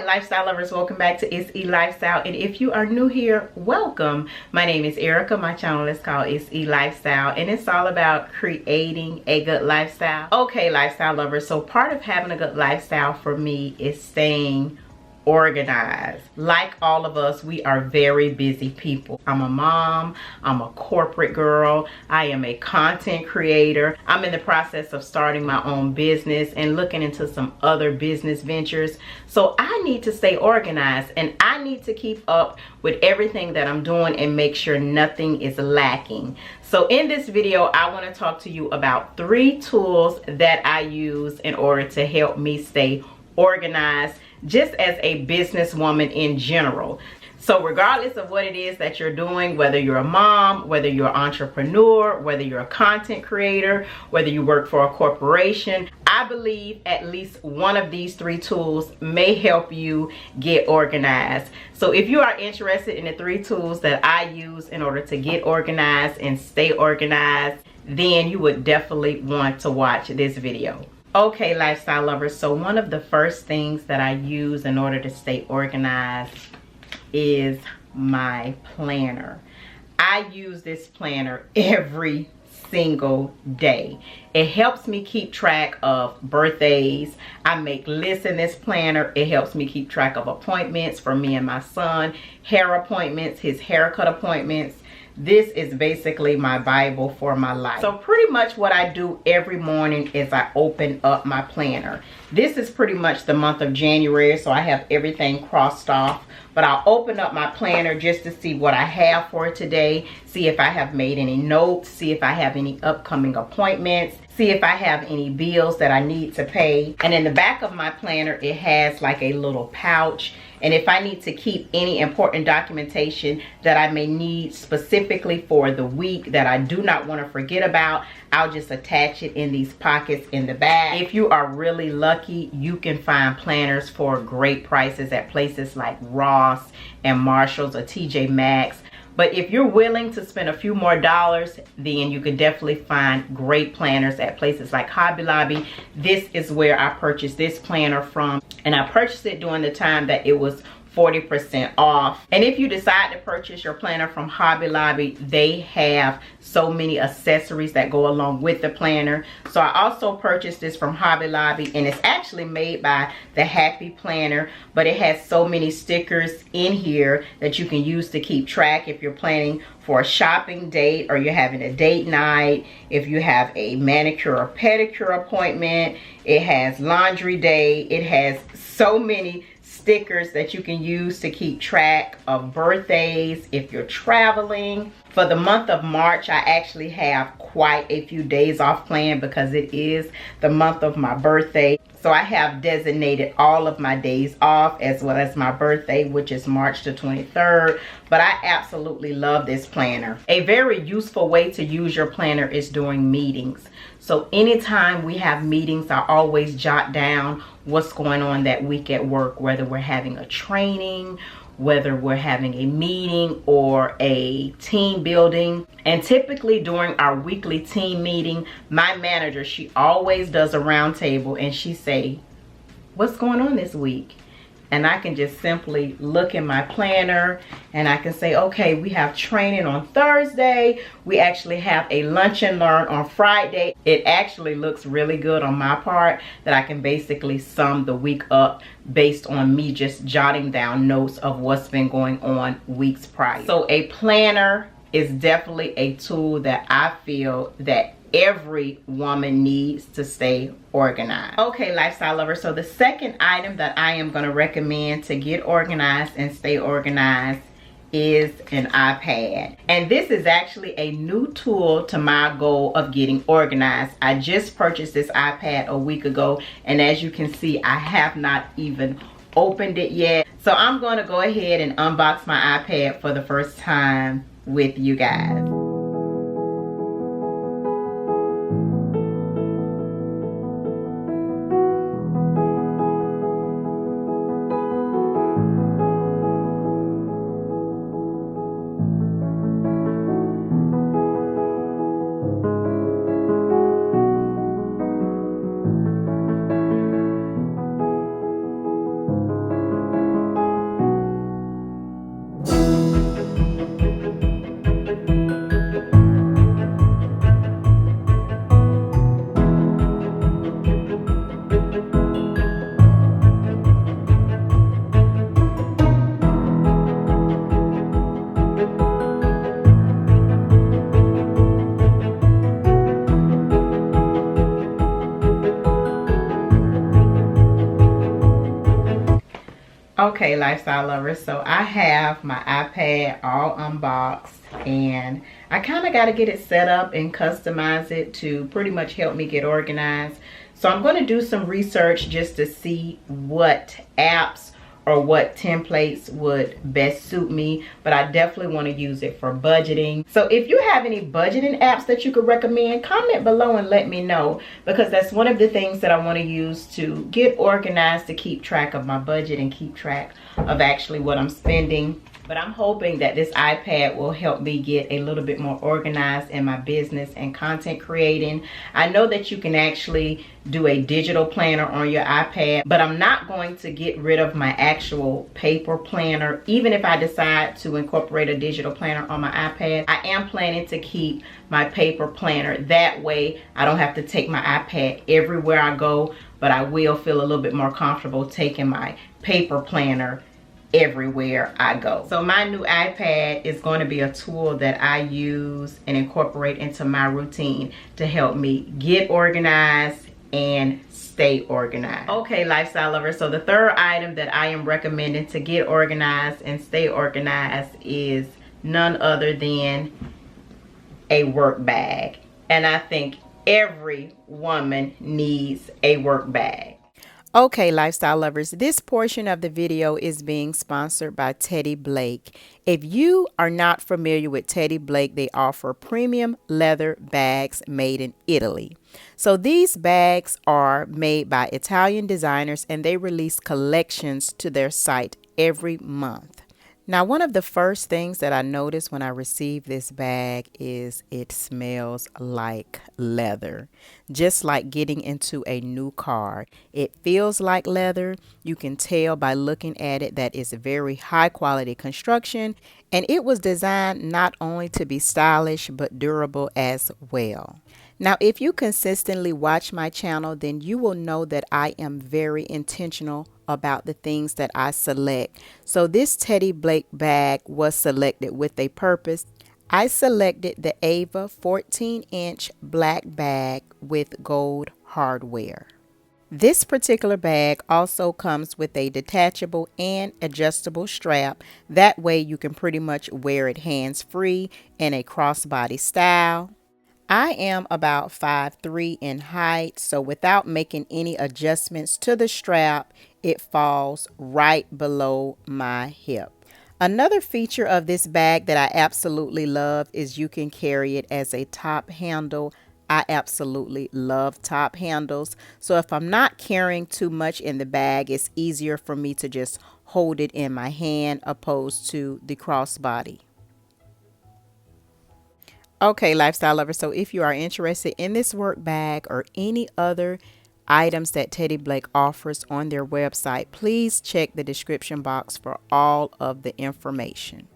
lifestyle lovers, welcome back to It's E Lifestyle. And if you are new here, welcome. My name is Erica. My channel is called It's E Lifestyle, and it's all about creating a good lifestyle. Okay, lifestyle lovers, so part of having a good lifestyle for me is staying organized. Like all of us, we are very busy people. I'm a mom, I'm a corporate girl, I am a content creator. I'm in the process of starting my own business and looking into some other business ventures. So I need to stay organized and I need to keep up with everything that I'm doing and make sure nothing is lacking. So in this video, I want to talk to you about 3 tools that I use in order to help me stay organized, just as a businesswoman in general. So regardless of what it is that you're doing, whether you're a mom, whether you're an entrepreneur, whether you're a content creator, whether you work for a corporation, I believe at least one of these 3 tools may help you get organized. So if you are interested in the 3 tools that I use in order to get organized and stay organized, then you would definitely want to watch this video. Okay, lifestyle lovers, so one of the first things that I use in order to stay organized is my planner. I use this planner every single day. It helps me keep track of birthdays. I make lists in this planner. It helps me keep track of appointments for me and my son, hair appointments, his haircut appointments. This is basically my Bible for my life. So pretty much what I do every morning is I open up my planner. This is pretty much the month of January, so I have everything crossed off. But I'll open up my planner just to see what I have for today, see if I have made any notes, see if I have any upcoming appointments, see if I have any bills that I need to pay. And in the back of my planner, it has like a little pouch. And if I need to keep any important documentation that I may need specifically for the week that I do not want to forget about, I'll just attach it in these pockets in the back. If you are really lucky, you can find planners for great prices at places like Ross and Marshalls or TJ Maxx. But if you're willing to spend a few more dollars, then you can definitely find great planners at places like Hobby Lobby. This is where I purchased this planner from, and I purchased it during the time that it was 40% off. And if you decide to purchase your planner from Hobby Lobby, they have so many accessories that go along with the planner. So I also purchased this from Hobby Lobby, and it's actually made by the Happy Planner, but it has so many stickers in here that you can use to keep track if you're planning for a shopping date or you're having a date night, if you have a manicure or pedicure appointment. It has laundry day. It has so many stickers that you can use to keep track of birthdays if you're traveling. For the month of March, I actually have quite a few days off planned because it is the month of my birthday. So I have designated all of my days off as well as my birthday, which is March the 23rd. But I absolutely love this planner. A very useful way to use your planner is during meetings. So anytime we have meetings, I always jot down what's going on that week at work, whether we're having a training, whether we're having a meeting or a team building. And typically during our weekly team meeting, my manager, she always does a round table and she say, what's going on this week? And I can just simply look in my planner and I can say, okay, we have training on Thursday. We actually have a lunch and learn on Friday. It actually looks really good on my part that I can basically sum the week up based on me just jotting down notes of what's been going on weeks prior. So a planner is definitely a tool that I feel that every woman needs to stay organized. Okay, lifestyle lovers, so the second item that I am going to recommend to get organized and stay organized is an iPad. And this is actually a new tool to my goal of getting organized. I just purchased this iPad a week ago, and as you can see, I have not even opened it yet. So I'm going to go ahead and unbox my iPad for the first time with you guys. Okay, lifestyle lovers, so I have my iPad all unboxed, and I kind of got to get it set up and customize it to pretty much help me get organized. So I'm going to do some research just to see what apps or what templates would best suit me, but I definitely want to use it for budgeting. So if you have any budgeting apps that you could recommend, comment below and let me know, because that's one of the things that I want to use to get organized, to keep track of my budget and keep track of actually what I'm spending. But I'm hoping that this iPad will help me get a little bit more organized in my business and content creating. I know that you can actually do a digital planner on your iPad, but I'm not going to get rid of my actual paper planner. Even if I decide to incorporate a digital planner on my iPad, I am planning to keep my paper planner. That way I don't have to take my iPad everywhere I go, but I will feel a little bit more comfortable taking my paper planner everywhere I go. So my new iPad is going to be a tool that I use and incorporate into my routine to help me get organized and stay organized. Okay, lifestyle lovers, so the third item that I am recommending to get organized and stay organized is none other than a work bag. And I think every woman needs a work bag. Okay, lifestyle lovers, this portion of the video is being sponsored by Teddy Blake. If you are not familiar with Teddy Blake, they offer premium leather bags made in Italy. So these bags are made by Italian designers, and they release collections to their site every month. Now, one of the first things that I noticed when I received this bag is it smells like leather, just like getting into a new car. It feels like leather. You can tell by looking at it that it's very high quality construction, and it was designed not only to be stylish but durable as well. Now, if you consistently watch my channel, then you will know that I am very intentional about the things that I select. So this Teddy Blake bag was selected with a purpose. I selected the Ava 14-inch black bag with gold hardware. This particular bag also comes with a detachable and adjustable strap. That way you can pretty much wear it hands-free in a crossbody style. I am about 5'3" in height, so without making any adjustments to the strap, it falls right below my hip. Another feature of this bag that I absolutely love is you can carry it as a top handle. I absolutely love top handles. So if I'm not carrying too much in the bag, it's easier for me to just hold it in my hand opposed to the crossbody. Okay, lifestyle lovers, so if you are interested in this work bag or any other items that Teddy Blake offers on their website, please check the description box for all of the information.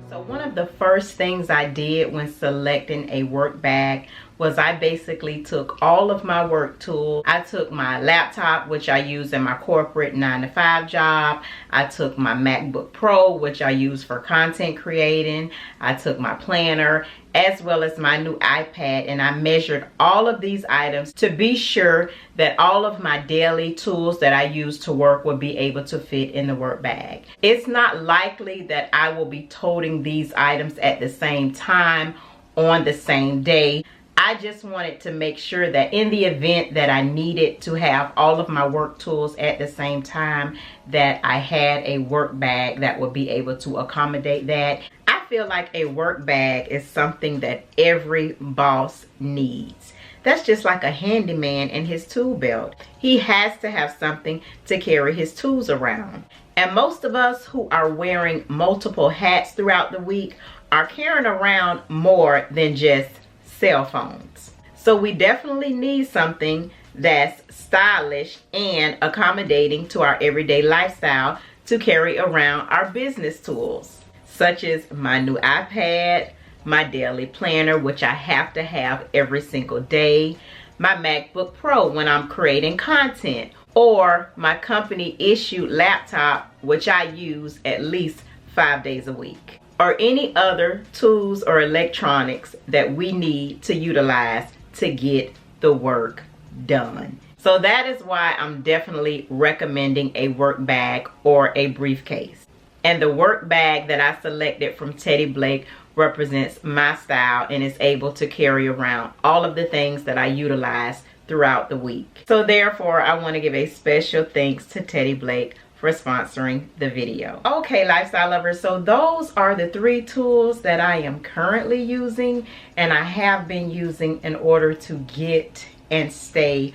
So one of the first things I did when selecting a work bag was I basically took all of my work tools. I took my laptop, which I use in my corporate 9-to-5 job. I took my MacBook Pro, which I use for content creating. I took my planner, as well as my new iPad, and I measured all of these items to be sure that all of my daily tools that I use to work will be able to fit in the work bag. It's not likely that I will be toting these items at the same time on the same day. I just wanted to make sure that in the event that I needed to have all of my work tools at the same time, that I had a work bag that would be able to accommodate that. I feel like a work bag is something that every boss needs. That's just like a handyman in his tool belt. He has to have something to carry his tools around. And most of us who are wearing multiple hats throughout the week are carrying around more than just cell phones. So we definitely need something that's stylish and accommodating to our everyday lifestyle to carry around our business tools, such as my new iPad, my daily planner, which I have to have every single day, my MacBook Pro when I'm creating content, or my company issued laptop, which I use at least 5 days a week, or any other tools or electronics that we need to utilize to get the work done. So that is why I'm definitely recommending a work bag or a briefcase. And the work bag that I selected from Teddy Blake represents my style and is able to carry around all of the things that I utilize throughout the week. So therefore, I want to give a special thanks to Teddy Blake for sponsoring the video. Okay, lifestyle lovers, so those are the 3 tools that I am currently using and I have been using in order to get and stay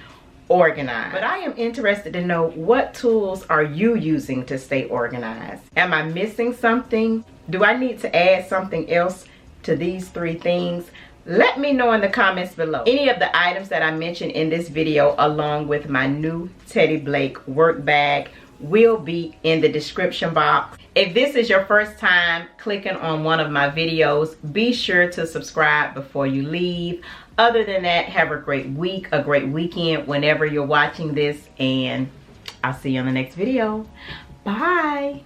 organized. But I am interested to know, what tools are you using to stay organized? Am I missing something? Do I need to add something else to these 3 things? Let me know in the comments below. Any of the items that I mentioned in this video, along with my new Teddy Blake work bag, will be in the description box. If this is your first time clicking on one of my videos, be sure to subscribe before you leave. Other than that, have a great week, a great weekend whenever you're watching this, and I'll see you on the next video. Bye.